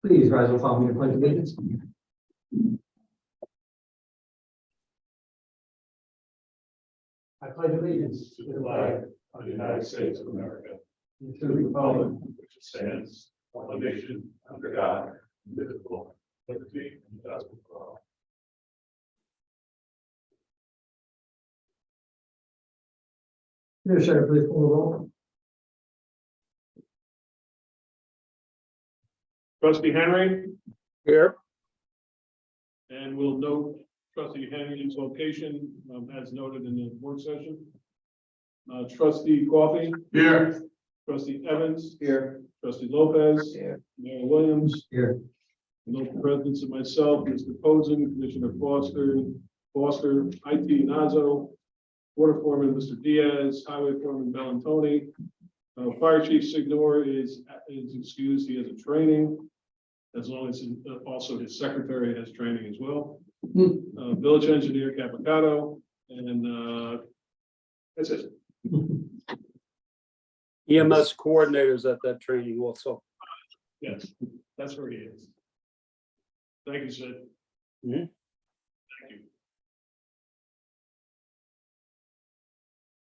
Please rise and follow me to pledge allegiance. I pledge allegiance to the flag of the United States of America, and to the republic which stands one nation under God, indivisible, with liberty and justice for all. Please call the roll. Trustee Henry, Here. and we'll note trustee Henry's location as noted in the work session. Trustee Coffey. Here. Trustee Evans. Here. Trustee Lopez. Here. Mayor Williams. Here. Note the presence of myself, Mr. Posen, Commissioner Foster, IT Nazo, Water Foreman, Mr. Diaz, Highway Foreman Bellantoni. Fire Chief Signor is excused, he has a training, as long as also his secretary has training as well. Village Engineer Capicato, and that's it. EMS coordinators at that training also. Yes, that's where he is. Thank you, Sid. Mhm. Thank you.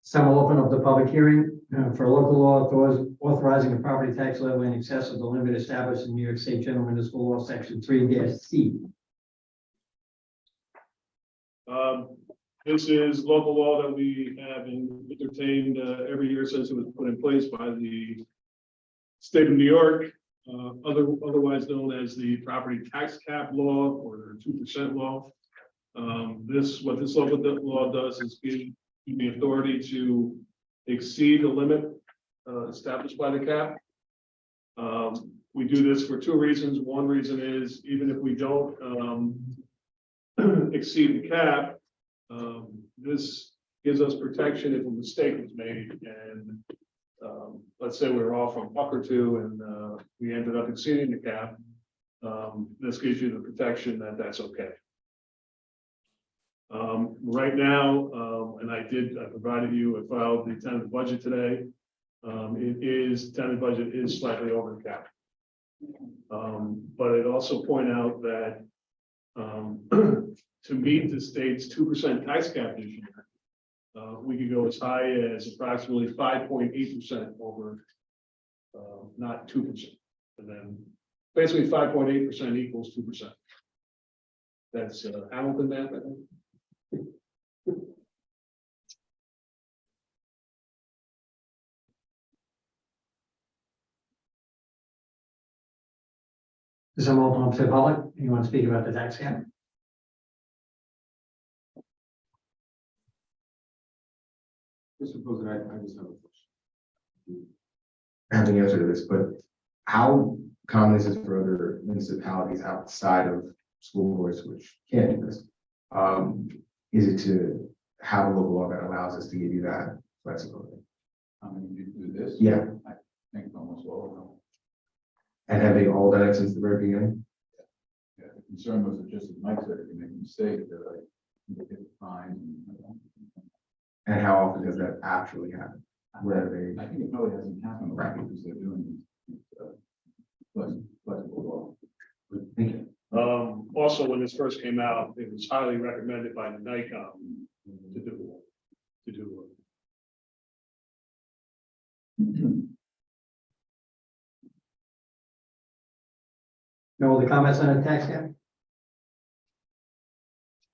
Some will open up the public hearing for local law authorizing a property tax levy in excess of the limit established in New York State General Municipal Law, Section 3-C. This is local law that we have entertained every year since it was put in place by the state of New York, otherwise known as the property tax cap law or the 2% law. What this local law does is give you the authority to exceed the limit established by the cap. We do this for two reasons. One reason is even if we don't exceed the cap, this gives us protection if a mistake was made and let's say we were off a buck or two and we ended up exceeding the cap. This gives you the protection that that's okay. Right now, and I provided you, I filed the tentative budget today. Tentative budget is slightly over the cap. But I'd also point out that to meet the state's 2% tax cap this year, we could go as high as approximately 5.8% over, not 2%. And then basically 5.8% equals 2%. That's Hamilton math, I think. Some will open up to the public. You want to speak about the tax cap? Mr. President, I just have a question. I have the answer to this, but how common is this for other municipalities outside of school boards which can't do this? Is it to have a local law that allows us to give you that flexibility? You do this? Yeah, I think almost all of them. and have they all done it since the very beginning? Yeah, the concern was that just as Mike said, if you make a mistake, that you get fined. And how often does that actually happen? Where they, I think it probably hasn't happened Right. because they're doing these flexible law. thank you. Also, when this first came out, it was highly recommended by the NICOM to do. No other comments on the tax cap?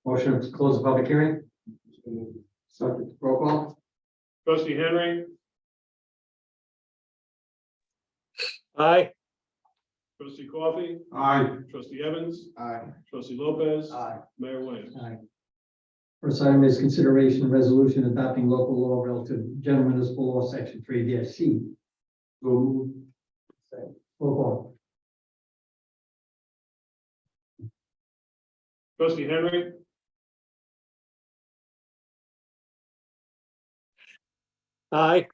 Motion to close the public hearing? Subject to roll call? Trustee Henry, Aye. trustee Coffey, Aye. trustee Evans, Aye. trustee Lopez, Aye. Mayor Williams. Aye. First item is consideration of resolution adopting local law relative to General Municipal Law, Section 3-C. Roll call. Trustee Henry, Aye.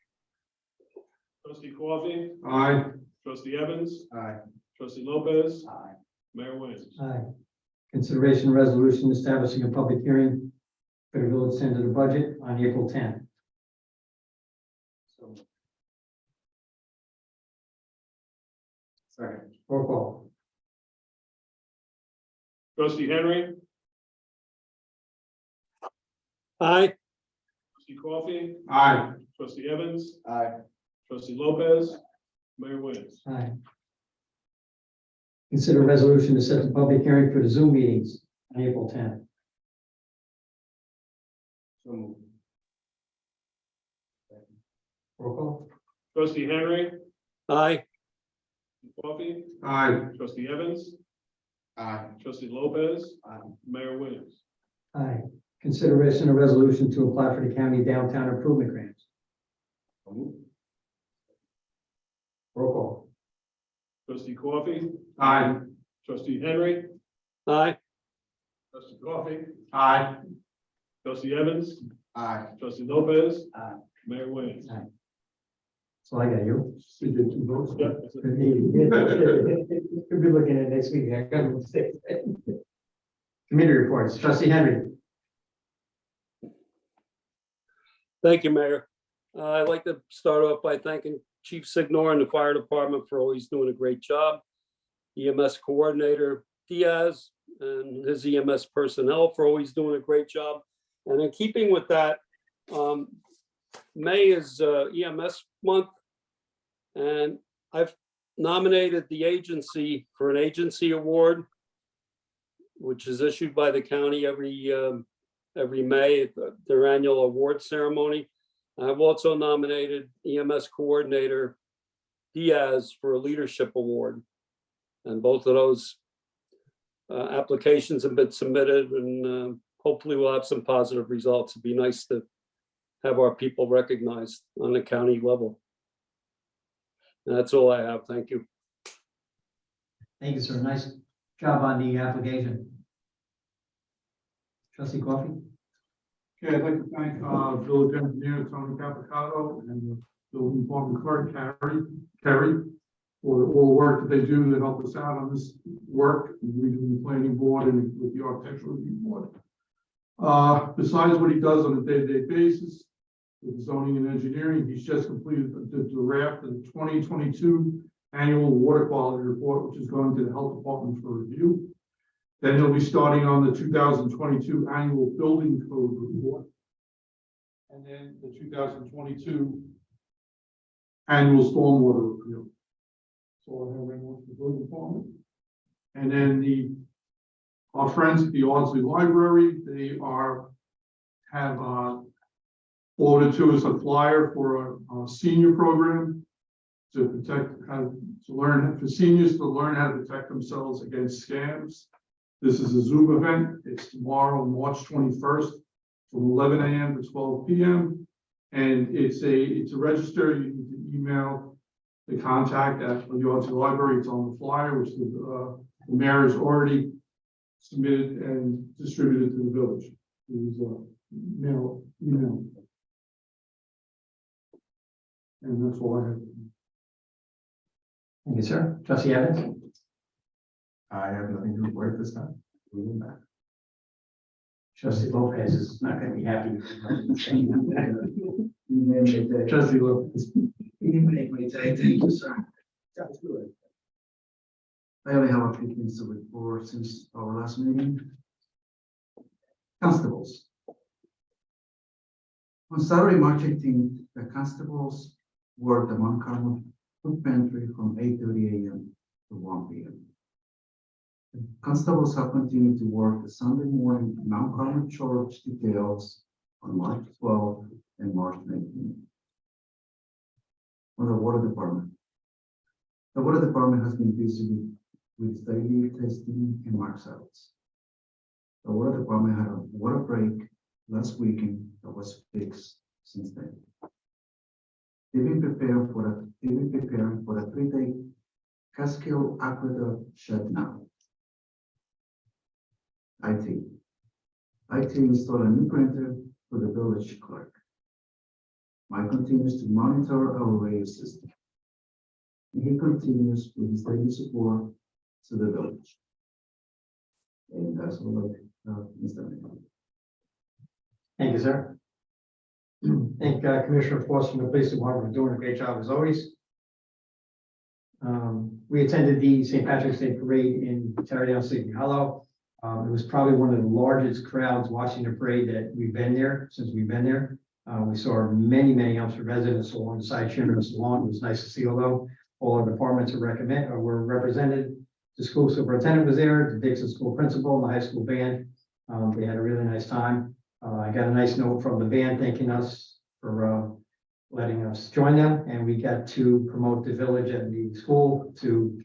trustee Coffey, Aye. trustee Evans, Aye. trustee Lopez, Aye. Mayor Williams. Aye. Consideration of resolution establishing a public hearing for the village tentative budget on April 10th. Second. Roll call. Trustee Henry, Aye. trustee Coffee, Aye. trustee Evans, Aye. trustee Lopez, Mayor Williams. Aye. Consider resolution to set the public hearing for the Zoom meetings on April 10th. So moved. Roll call. Trustee Henry, Aye. Coffee, Aye. trustee Evans, Aye. trustee Lopez, Aye. Mayor Williams. Aye. Consideration of resolution to apply for the county downtown improvement grants. So moved. Roll call. Trustee Coffee, Aye. trustee Henry, Aye. trustee Coffee, Aye. trustee Evans, Aye. trustee Lopez, Aye. Mayor Williams. So I got you. You did two votes. Yeah. that's it. Could be looking at next week. I got a mistake. Committee reports. Trustee Henry. Thank you, Mayor. I'd like to start off by thanking Chief Signor and the fire department for always doing a great job. EMS Coordinator Diaz and his EMS personnel for always doing a great job. And in keeping with that, May is EMS month. And I've nominated the agency for an agency award, which is issued by the county every May at their annual award ceremony. I've also nominated EMS Coordinator Diaz for a leadership award. And both of those applications have been submitted, and hopefully we'll have some positive results. It'd be nice to have our people recognized on the county level. And that's all I have. Thank you. Thank you, sir. Nice job on the application. Trustee Coffee. Okay, I'd like to thank village engineer Tony Capicato and the building department clerk Kerry for all the work that they do to help us out on this work, we do the planning board and with the architectural review board. Besides what he does on a day-to-day basis with zoning and engineering, he's just completed the draft of the 2022 annual water quality report, which is going to the health department for review. Then he'll be starting on the 2022 annual building code report. And then the 2022 annual stormwater review. So I have everyone for the building department. And then our friends at the Ardsley Library, they have forwarded to us a flyer for a senior program to learn seniors to learn how to protect themselves against scams. This is a Zoom event. It's tomorrow, March 21st, from 11 a.m. to 12 p.m. And it's a register. You need to email the contact at the Ardsley Library. It's on the flyer, which the mayor has already submitted and distributed to the village. It was email. And that's all I have. Thank you, sir. Trustee Evans. I have nothing to report at this time. Moving back. Trustee Lopez is not going to be happy. Trustee Lopez. Thank you, sir. I only have a few things to report since our last meeting. Constables. On Saturday, March 18th, the constables worked the Mount Carmel food pantry from 8:30 a.m. to 1 p.m. Constables have continued to work the Sunday morning Mount Carmel church details on March 12th and March 19th. On the water department. The water department has been busy with daily testing and marks outs. The water department had a water break last weekend that was fixed since then. They've been preparing for the 3-day Catskill Aqueduct shutdown. IT installed a new printer for the village clerk. Mike continues to monitor our radio system. And he continues with his daily support to the village. And that's all Mr. Mayor. Thank you, sir. Thank Commissioner Force from the Police Department for doing a great job as always. We attended the St. Patrick's Day Parade in Tarrytown, Sleepy Hollow. It was probably one of the largest crowds watching the parade that we've been there, since we've been there. We saw many Elmsford residents along the side cheering us along. It was nice to see, although all our departments were represented. The school superintendent was there, the Dixon school principal, and the high school band. We had a really nice time. I got a nice note from the band thanking us for letting us join them, and we got to promote the village and the school to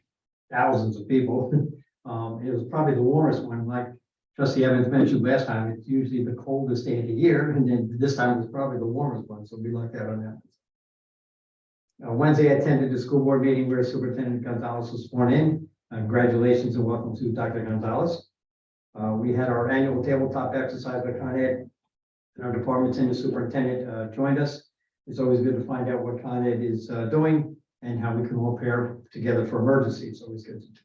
thousands of people. It was probably the warmest one, like Trustee Evans mentioned last time. It's usually the coldest day of the year, and then this time it was probably the warmest one, so we lucked out on that. Wednesday, I attended the school board meeting where Superintendent Gonzalez was sworn in. Congratulations and welcome to Dr. Gonzalez. We had our annual tabletop exercise by Con Ed, and our departments and the superintendent joined us. It's always good to find out what Con Ed is doing and how we can all pair together for emergencies. It's always good to do that.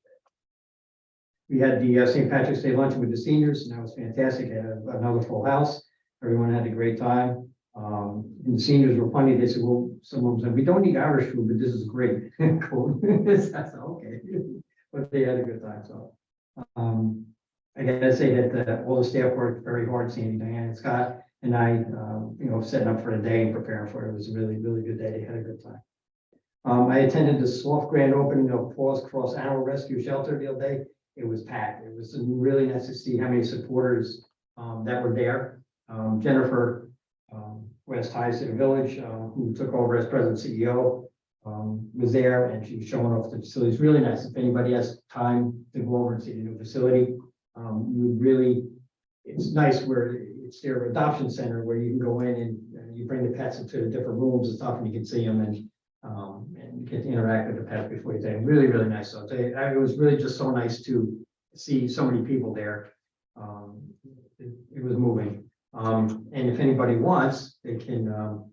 We had the St. Patrick's Day luncheon with the seniors, and that was fantastic. Had another full house. Everyone had a great time. And the seniors were funny. They said, well, some of them said, we don't need Irish food, but this is great. Cool. I said, okay. But they had a good time. So I gotta say that all the staff worked very hard, Sandy, Diane, and Scott, and I, setting up for the day and preparing for it. It was a really good day. They had a good time. I attended the soft grand opening of Paws Cross Animal Rescue Shelter the other day. It was packed. It was really nice to see how many supporters that were there. Jennifer West Ties to the Village, who took over as president CEO, was there, and she was showing off the facilities. Really nice. If anybody has time to go over and see the new facility, you would really, it's nice where it's their adoption center where you can go in and you bring the pets into the different rooms and stuff, and you can see them and get to interact with the pets before you take them. Really nice. So it was really just so nice to see so many people there. It was moving. And if anybody wants, they can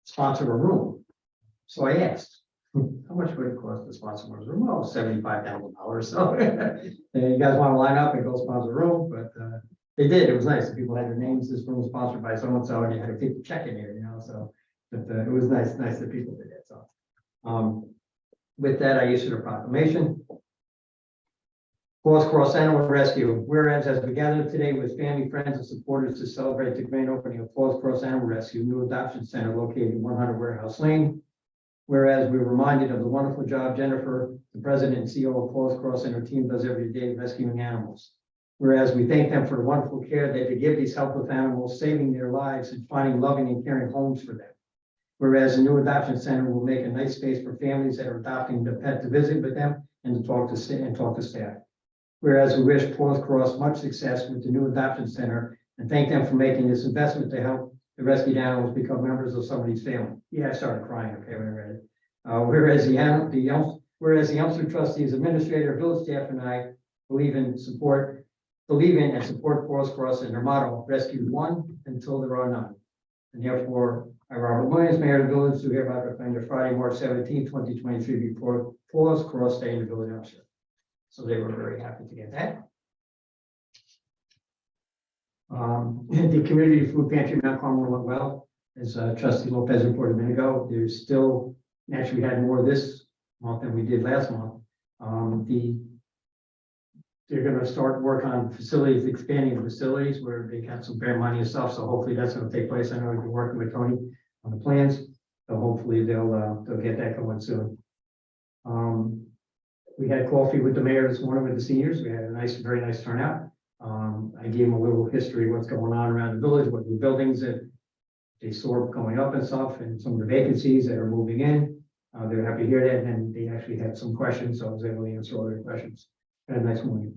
sponsor a room. So I asked, how much would it cost to sponsor one room? Well, $75,000. So you guys want to line up and go sponsor a room, but they did. It was nice. People had their names. This room was sponsored by so and so, and you had to take the check in here, So, but it was nice that people did that. So, with that, I issued a proclamation. Paws Cross Animal Rescue. Whereas as we gather today with family, friends, and supporters to celebrate the grand opening of Paws Cross Animal Rescue, new adoption center located in 100 Warehouse Lane. Whereas we're reminded of the wonderful job Jennifer, the president and CEO of Paws Cross, and her team does every day rescuing animals. Whereas we thank them for the wonderful care that they give these helpless animals, saving their lives and finding loving and caring homes for them. Whereas the new adoption center will make a nice space for families that are adopting the pet to visit with them and to talk to staff. Whereas we wish Paws Cross much success with the new adoption center and thank them for making this investment to help the rescued animals become members of somebody's family. Yeah, I started crying, okay, when I read it. Whereas the Elmsford trustees, administrator, village staff, and I believe in and support Paws Cross and their motto, rescue one until there are none. And therefore, I, Robert Williams, Mayor of the Village, do hereby proclaim the Friday, March 17, 2023, before Paws Cross Day in the Village of Elmsford. So they were very happy to get that. The community food pantry in Mount Carmel went well, as Trustee Lopez reported a minute ago. There's still, naturally, we had more this month than we did last month. They're going to start work on facilities, expanding the facilities where they got some fair money and stuff. So hopefully that's going to take place. I know we've been working with Tony on the plans, so hopefully they'll get that going soon. We had coffee with the mayor this morning with the seniors. We had a very nice turnout. I gave them a little history of what's going on around the village, what new buildings that they saw going up and stuff, and some of the vacancies that are moving in. They're happy to hear that, and they actually had some questions, so I was able to answer all their questions. Had a nice morning.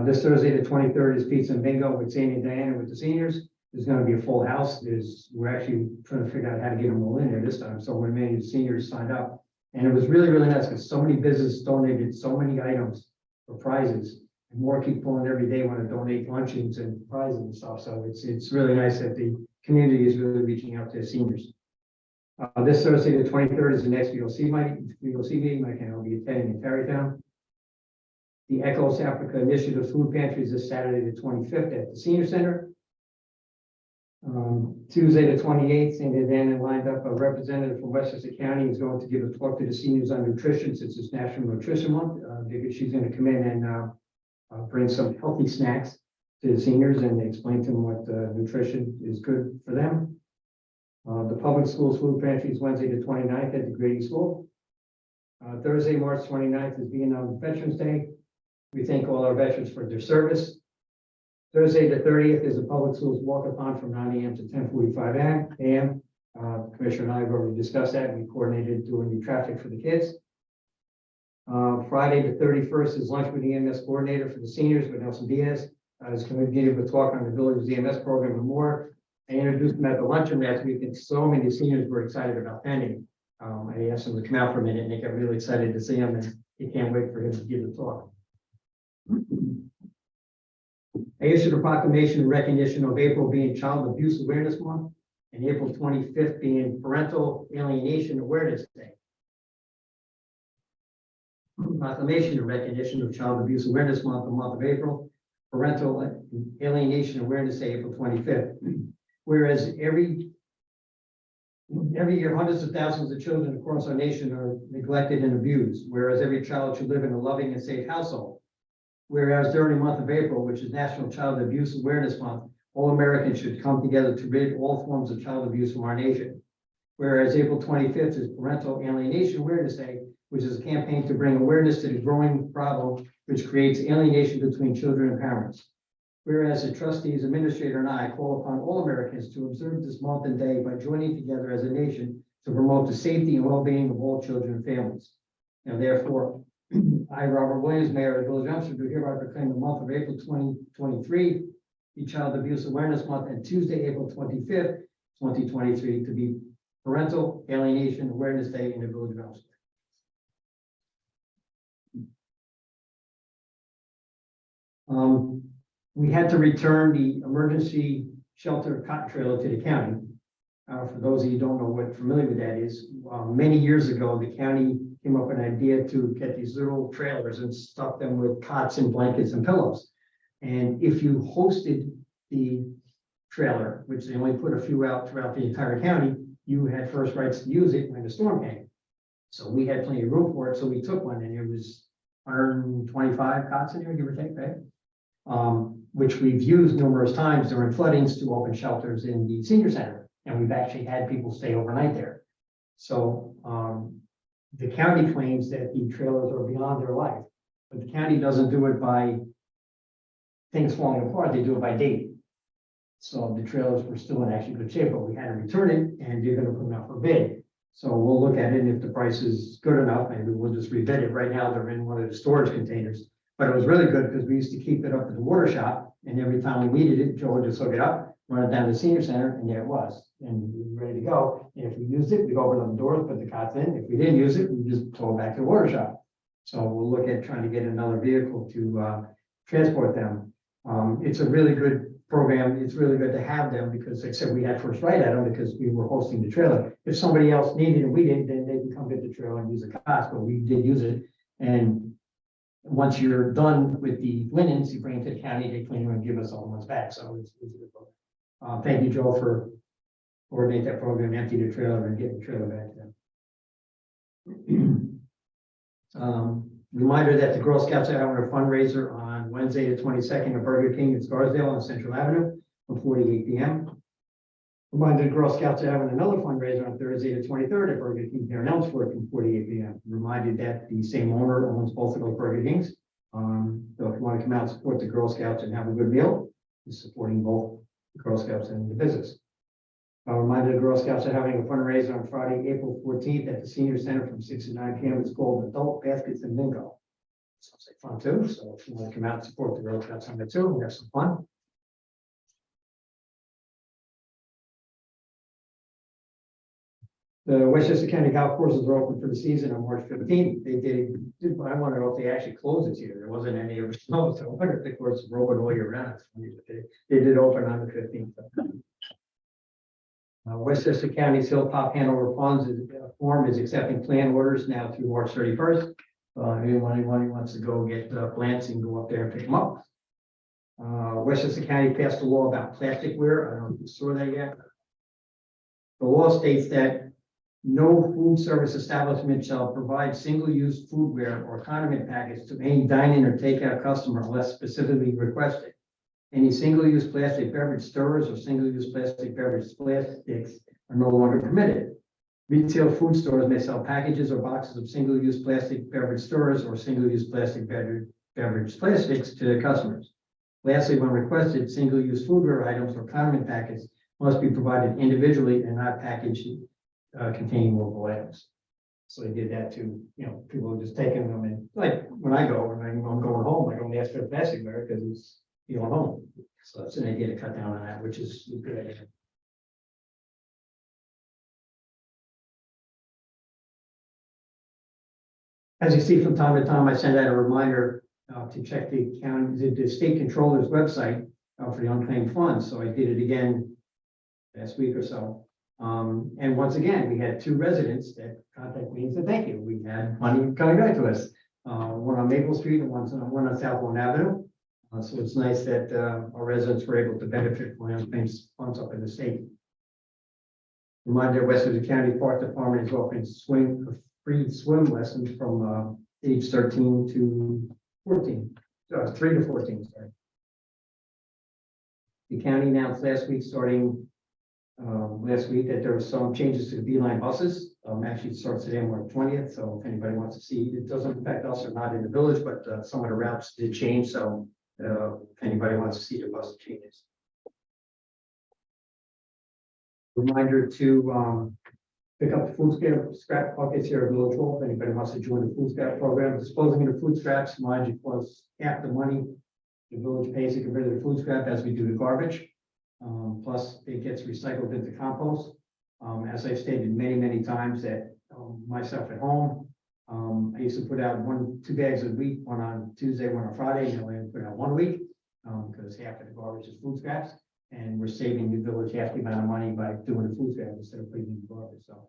This Thursday, the 23rd, is pizza and bingo with Sandy and Diana with the seniors. There's going to be a full house. We're actually trying to figure out how to get them all in there this time. So when many of the seniors signed up, and it was really nice because so many businesses donated so many items for prizes. And more keep pulling every day want to donate luncheons and prizes and stuff. So it's really nice that the community is really reaching out to the seniors. This Thursday, the 23rd, is the next VOC meeting. Mike and I will be attending in Tarrytown. The Echoes Africa Initiative Food Pantry is this Saturday, the 25th, at the Senior Center. Tuesday, the 28th, Sandy Dan lined up a representative from Westchester County who's going to give a talk to the seniors on nutrition since it's National Nutrition Month. She's going to come in and bring some healthy snacks to the seniors and explain to them what nutrition is good for them. The public schools food pantry is Wednesday the 29th at the Grady School. Thursday, March 29th is being on Veterans Day. We thank all our veterans for their service. Thursday, the 30th is a public schools walkathon from 9 a.m. to 10:45 a.m. Commissioner and I have already discussed that. We coordinated doing the traffic for the kids. Friday, the 31st is lunch with the EMS coordinator for the seniors with Nelson Diaz. Is going to give a talk on the village's EMS program and more. I introduced them at the luncheon last week, and so many seniors were excited about attending. I asked them to come out for a minute, and they got really excited to see him, and they can't wait for him to give the talk. I issued a proclamation in recognition of April being Child Abuse Awareness Month and April 25th being Parental Alienation Awareness Day. Proclamation in recognition of Child Abuse Awareness Month, the month of April, Parental Alienation Awareness Day, April 25th. Whereas every year, hundreds of thousands of children across our nation are neglected and abused, whereas every child should live in a loving and safe household. Whereas during the month of April, which is National Child Abuse Awareness Month, all Americans should come together to rid all forms of child abuse from our nation. Whereas April 25th is Parental Alienation Awareness Day, which is a campaign to bring awareness to the growing problem which creates alienation between children and parents. Whereas the trustees, administrator, and I call upon all Americans to observe this month and day by joining together as a nation to promote the safety and well-being of all children and families. Now therefore, I, Robert Williams, Mayor of the Village of Elmsford, do hereby proclaim the month of April 2023 the Child Abuse Awareness Month, and Tuesday, April 25th, 2023 to be Parental Alienation Awareness Day in the Village of Elmsford. We had to return the emergency shelter cot trailer to the county. For those of you who don't know what familiar with that is, many years ago, the county came up with an idea to get these little trailers and stuff them with cots and blankets and pillows. And if you hosted the trailer, which they only put a few out throughout the entire county, you had first rights to use it when the storm came. So we had plenty of room for it, so we took one, and it was 125 cots in there, give or take, right? Which we've used numerous times during floodings to open shelters in the senior center. And we've actually had people stay overnight there. So the county claims that the trailers are beyond their life, but the county doesn't do it by things falling apart, they do it by date. So the trailers were still in actually good shape, but we had to return it, and they're gonna put them out for bid. So we'll look at it, and if the price is good enough, maybe we'll just rebid it. Right now, they're in one of the storage containers. But it was really good because we used to keep it up at the water shop, and every time we needed it, Joe would just hook it up, run it down to the senior center, and there it was. And we were ready to go. And if we used it, we'd open up the doors, put the cots in. If we didn't use it, we just tow it back to the water shop. So we'll look at trying to get another vehicle to transport them. It's a really good program. It's really good to have them because, like I said, we had first right at them because we were hosting the trailer. If somebody else needed it and we didn't, then they can come get the trailer and use the cots, but we did use it. And once you're done with the linens, you bring it to the county, they clean them and give us all the ones back. So it's a good program. Thank you, Joe, for coordinating that program, empty the trailer and get the trailer back to them. Reminder that the Girl Scouts are having a fundraiser on Wednesday, the 22nd at Burger King in Scarsdale on Central Avenue from 4 to 8 p.m. Reminder the Girl Scouts are having another fundraiser on Thursday, the 23rd at Burger King here in Elmsford from 4 to 8 p.m. Reminded that the same owner owns both of those Burger Kings. So if you want to come out and support the Girl Scouts and have a good meal, is supporting both the Girl Scouts and the business. Reminder the Girl Scouts are having a fundraiser on Friday, April 14th at the Senior Center from 6 to 9 p.m. It's called Adult Baskets and Bingo. Sounds like fun too. So if you want to come out and support the Girl Scouts on that too, we have some fun. The Westchester County Golf Courses are open for the season on March 15th. They did, but I wonder if they actually closed this year. There wasn't any of snow, so I wonder if the course were open all year round. It's funny, but they did open on the 15th. Westchester County's Hilltop Hanover Funds form is accepting plan orders now through March 31st. Anyone who wants to go get plants and go up there and pick them up. Westchester County passed a law about plasticware. I don't know if you saw that yet. The law states that No food service establishment shall provide single-use foodware or condiment packets to any dine-in or takeout customer unless specifically requested. Any single-use plastic beverage stirrers or single-use plastic beverage plastics are no longer permitted. Retail food stores may sell packages or boxes of single-use plastic beverage stirrers or single-use plastic beverage plastics to their customers. Lastly, when requested, single-use foodware items or condiment packets must be provided individually and not packaged containing multiple items. So they did that too, people are just taking them and like when I go, and I'm going home, I don't ask for the plasticware because it's, home. So that's an idea to cut down on that, which is a good idea. As you see from time to time, I send out a reminder to check the county, the state controller's website for the unclaimed funds. So I did it again last week or so. And once again, we had 2 residents that contacted me and said, thank you. We had money coming back to us. One on Maple Street and one on South Lawn Avenue. So it's nice that our residents were able to benefit from the unclaimed funds up in the state. Reminder, Westchester County Park Department is offering free swim lessons from age 13 to 14, 3 to 14, sorry. The county announced last week, that there were some changes to the Beeline buses. Actually, it starts today on March 20th, so if anybody wants to see, it doesn't affect us or not in the village, but some of the routes did change, so if anybody wants to see the bus changes. Reminder to pick up the food scrap buckets here at Village Hall. If anybody wants to join the food scrap program, disposing of the food scraps, mind you, plus half the money the village pays to get rid of the food scrap as we do the garbage. Plus it gets recycled into compost. As I've stated many times that myself at home, I used to put out 2 bags a week, one on Tuesday, one on Friday, and I only put out 1 week because half of the garbage is food scraps. And we're saving the village half the amount of money by doing the food scrap instead of putting in the garbage. So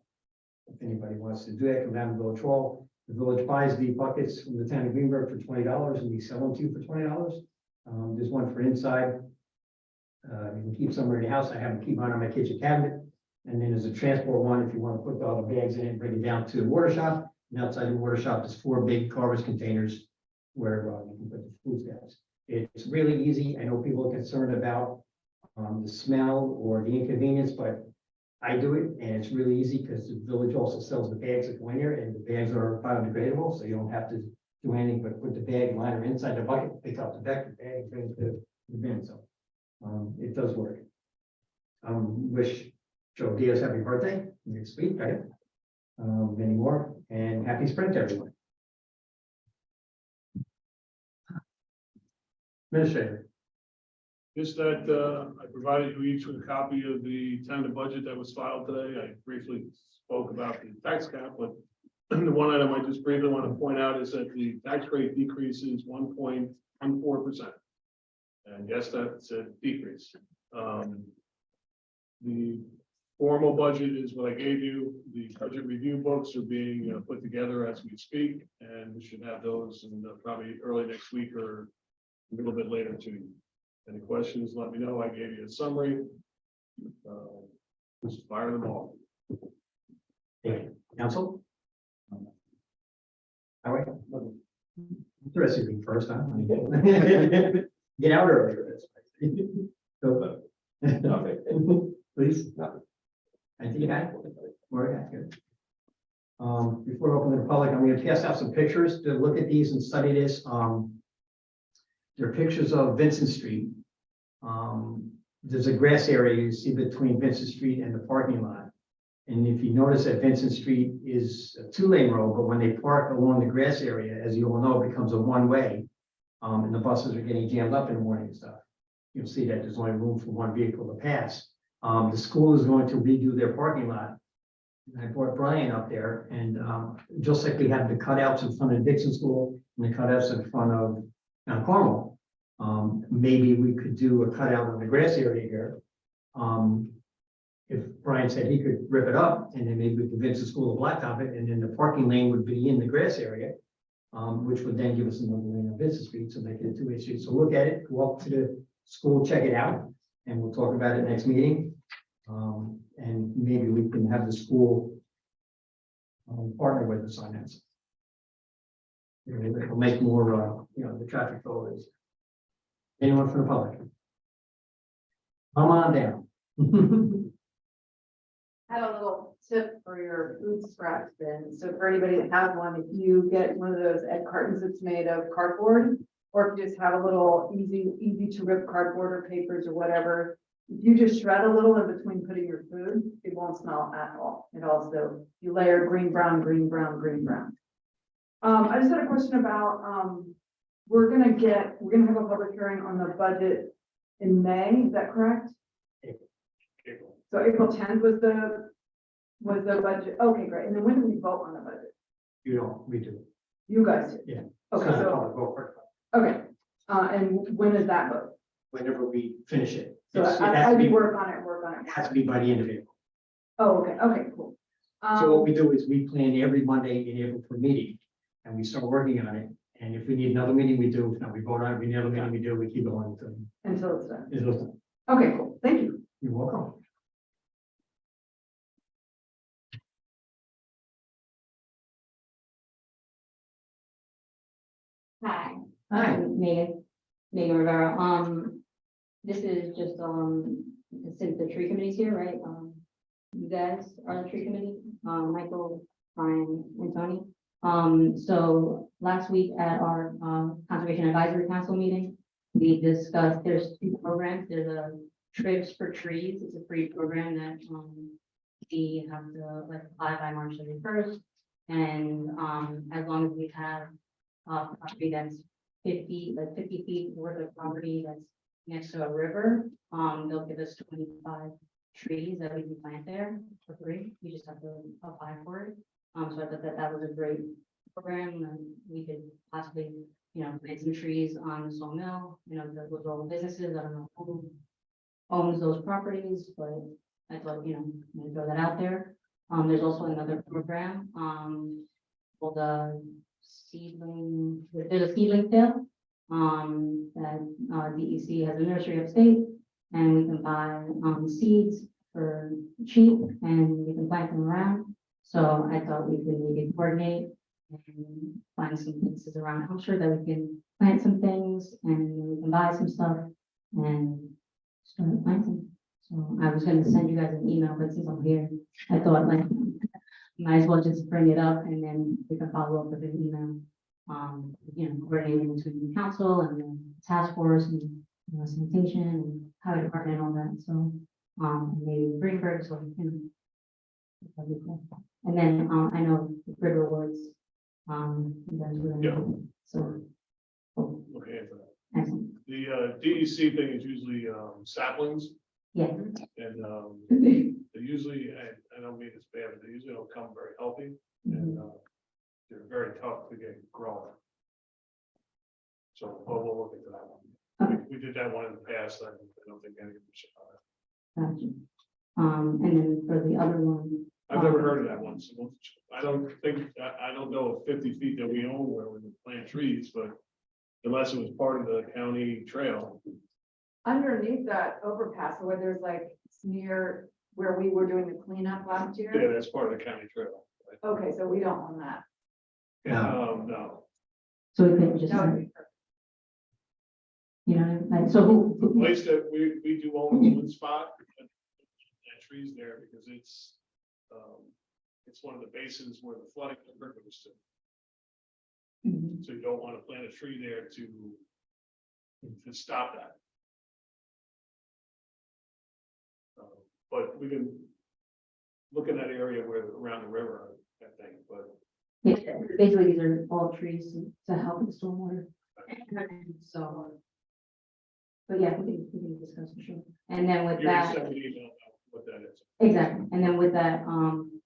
if anybody wants to do that, come down to Village Hall. The village buys the buckets from the town of Greenberg for $20 and we sell them to you for $20. There's one for inside. You can keep somewhere in your house. I have them keep mine on my kitchen cabinet. And then there's a transport one if you want to put all the bags in it and bring it down to the water shop. And outside the water shop, there's 4 big garbage containers where you can put the food scraps. It's really easy. I know people are concerned about the smell or the inconvenience, but I do it and it's really easy because the village also sells the bags that go in here and the bags are biodegradable. So you don't have to do anything but put the bag liner inside the bucket, pick up the bag, and bring it to the bin. So it does work. Wish Joe Diaz happy birthday next week, right? Many more and happy spring to everyone. Administrator. Just that I provided you each with a copy of the tentative budget that was filed today. I briefly spoke about the tax cap, but the one item I just briefly want to point out is that the tax rate decreases 1.14%. And yes, that's a decrease. The formal budget is what I gave you. The budget review books are being put together as we speak, and we should have those in probably early next week or a little bit later too. Any questions, let me know. I gave you a summary. Just fire them all. Council? All right. Interested in first, huh? Get out earlier. Go vote. Please. I think you had. Good. Before I open to the public, I'm going to pass out some pictures to look at these and study this. There are pictures of Vincent Street. There's a grass area you see between Vincent Street and the parking lot. And if you notice that Vincent Street is a 2-lane road, but when they park along the grass area, as you all know, it becomes a 1-way. And the buses are getting jammed up in the morning and stuff. You'll see that there's only room for 1 vehicle to pass. The school is going to redo their parking lot. And I brought Brian up there and just like we have the cutouts in front of Dixon School and the cutouts in front of Mount Carmel. Maybe we could do a cutout on the grass area here. If Brian said he could rip it up and then maybe we could convince the school to blacktop it and then the parking lane would be in the grass area, which would then give us another lane on Vincent Street, so make it a 2-way street. So look at it, go up to the school, check it out, and we'll talk about it next meeting. And maybe we can have the school partner with us on that. It'll make more, the traffic flow is. Anyone from the public? Come on down. I have a little tip for your food scraps bin. So for anybody that has one, if you get one of those egg cartons that's made of cardboard, or if you just have a little easy to rip cardboard or papers or whatever, if you just shred a little in between putting your food, it won't smell at all. It also, you layer green, brown, green, brown, green, brown. I just had a question about, we're gonna have a public hearing on the budget in May, is that correct? April. So April 10th was the budget, okay, great, and then when do we vote on the budget? We do. You guys do? Yeah. Okay, It's not a so, public vote, okay, and when is that vote? whenever we finish it. So It has I to be- work on it. It has to be by the end of April. Oh, okay, cool. So what we do is we plan every Monday in April for a meeting, and we start working on it. And if we need another meeting, we do. If not, we vote on it. We need another meeting, we do. We keep going Until it's done. until it's done. Okay, cool, thank you. You're welcome. Hi. Hi. Megan Rivera. This is just, since the tree committee's here, right? You guys are the tree committee, Michael, Brian, and Tony. So last week at our, Conservation Advisory Council meeting, we discussed, there's two programs. There's a Trips for Trees. It's a free program that, we have to like apply by March 31st. And, as long as we have property that's 50 feet worth of property that's next to a river, they'll give us 25 trees that we can plant there for free. You just have to apply for it. So I thought that was a great program, and we could possibly, plant some trees on the sawmill, those are all businesses. I don't know who owns those properties, but I thought, I'm gonna throw that out there. There's also another program, called the seedling, there's a seedling sale. That DEC has a nursery upstate, and we can buy seeds for cheap, and we can plant them around. So I thought we could coordinate and find some places around. I'm sure that we can plant some things, and we can buy some stuff and start planting. So I was going to send you guys an email, but since I'm here, I thought like might as well just bring it up, and then we can follow up with an email. Coordinating between the council and the task force and, sanitation and highway department and all that, so, maybe Greenberg, so, that'd be cool. And then, I know the River Woods, you guys were, Yeah. so, cool. Okay, for that. Excellent, The DEC thing is usually saplings, yeah. and they usually, I don't mean it's bad, but they usually don't come very healthy, and they're very tough to get growing. So we'll look into that one. We did that one in the past, and I don't think any of them should. Gotcha. And then for the other one, I've never heard of that one, so I don't think, I don't know if 50 feet that we own where we would plant trees, but unless it was part of the county trail. Underneath that overpass where there's like near where we were doing the cleanup last Yeah, year. that's part of the county trail. Okay, so we don't own that. No, so we could just, That would be perfect. like, so the who, place that we do own is one spot, and trees there because it's one of the basins where the flooding occurred, so you don't want to plant a tree there to stop that. But we can look in that area where around the river, I think, but yeah, basically these are all trees to help with stormwater. So. But yeah, we can discuss for sure. And then with you're that, sending me email about what that is. exactly, and then with that,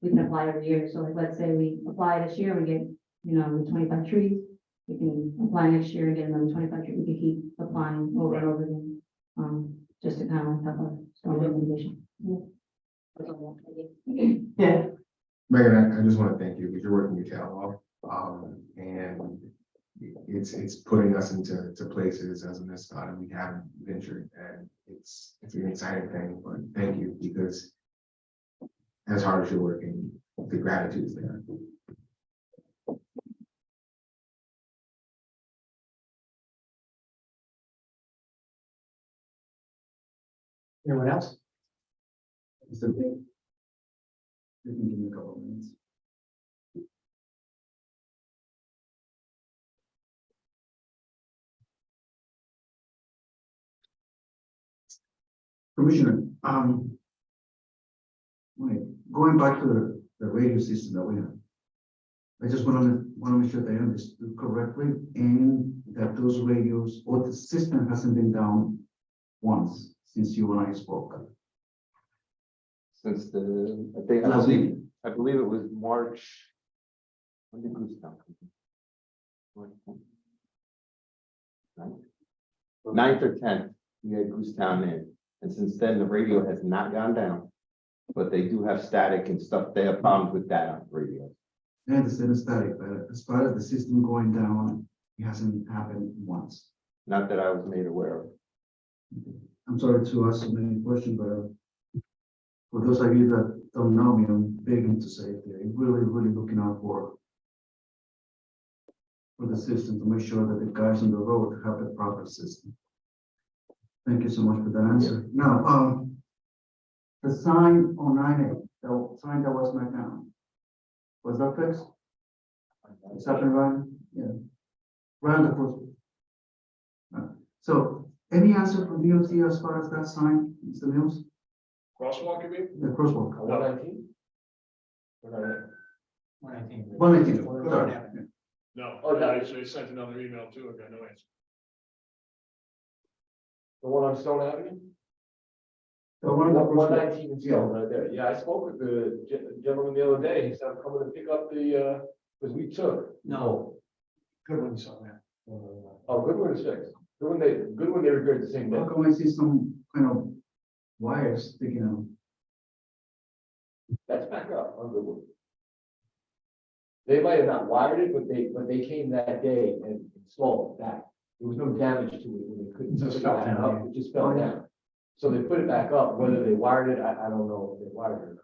we can apply every year. So like, let's say we apply this year, we get, the 25 trees. We can apply next year and get another 25 trees. We can keep applying over and over again. Just to kind of have a stormwater mitigation. Yeah. That's all I did. Yeah. Megan, I just want to thank you because you're working your tail off. And it's putting us into places as a municipality we haven't ventured, and it's an exciting thing, but thank you because as hard as you're working, the gratitude is there. Anyone else? Mr. King? You can give me a couple of minutes. Commissioner, wait, going back to the radio system that we have. I just want to make sure that I understood correctly and that those radios or the system hasn't been down once since you and I spoke. Since the, I think, Last week. I believe it was March. When did Goose Town come? Ninth or tenth, we had Goose Town in, and since then, the radio has not gone down. But they do have static and stuff, they have problems with that on the radio. I understand the static, but as far as the system going down, it hasn't happened once. Not that I was made aware of. I'm sorry to ask so many questions, but for those of you that don't know me, I'm big into safety. I'm really looking out for the system to make sure that the guys on the road have the proper system. Thank you so much for that answer. Now, the sign on 9A, the sign that was knocked down, was that fixed? It's up and running? Yeah. Round the course. So, any answer from DOT as far as that sign, Mr. Mills? Crosswalk, you mean? The crosswalk. 119? 119. No, Oh, no. I actually sent another email too, I got no answer. The one on Stone Avenue? The one on the One crosswalk. nineteen and Stone, right there. Yeah, I spoke with the gentleman the other day. He said, I'm coming to pick up the, because we took. No. Good one, you saw that. Oh, Goodwin is fixed. Goodwin they repaired the same day. How come I see some kind of wires sticking out? That's back up on Goodwin. They might have not wired it, but they came that day and installed it back. There was no damage to it when they couldn't. It just push it fell back down, up. yeah. It just fell down. So they put it back up, whether they wired it, I don't know if they wired it.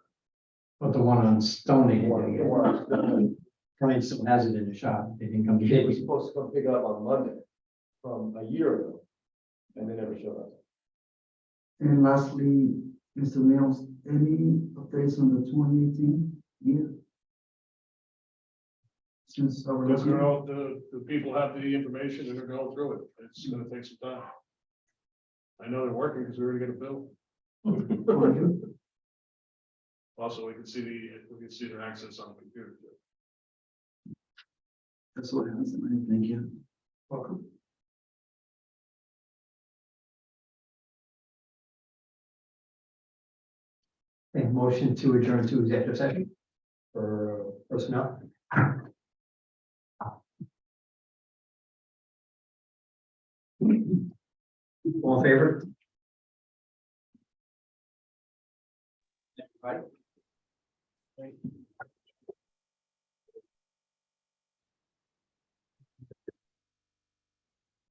But the one on Stone, they or didn't not. get it. Brian still has it in the shop. They didn't come get They were it. supposed to come pick it up on Monday from a year ago, and they never showed up. And lastly, Mr. Mills, any updates on the 2018 year? Since our Because last they're meeting? all, the people have the information and they're going through it. It's gonna take some time. I know they're working because we're gonna get a bill. For you? Also, we can see their access on the computer. That's what I was saying. Thank you. Welcome. A motion to adjourn to executive session for personnel. All in favor? Right.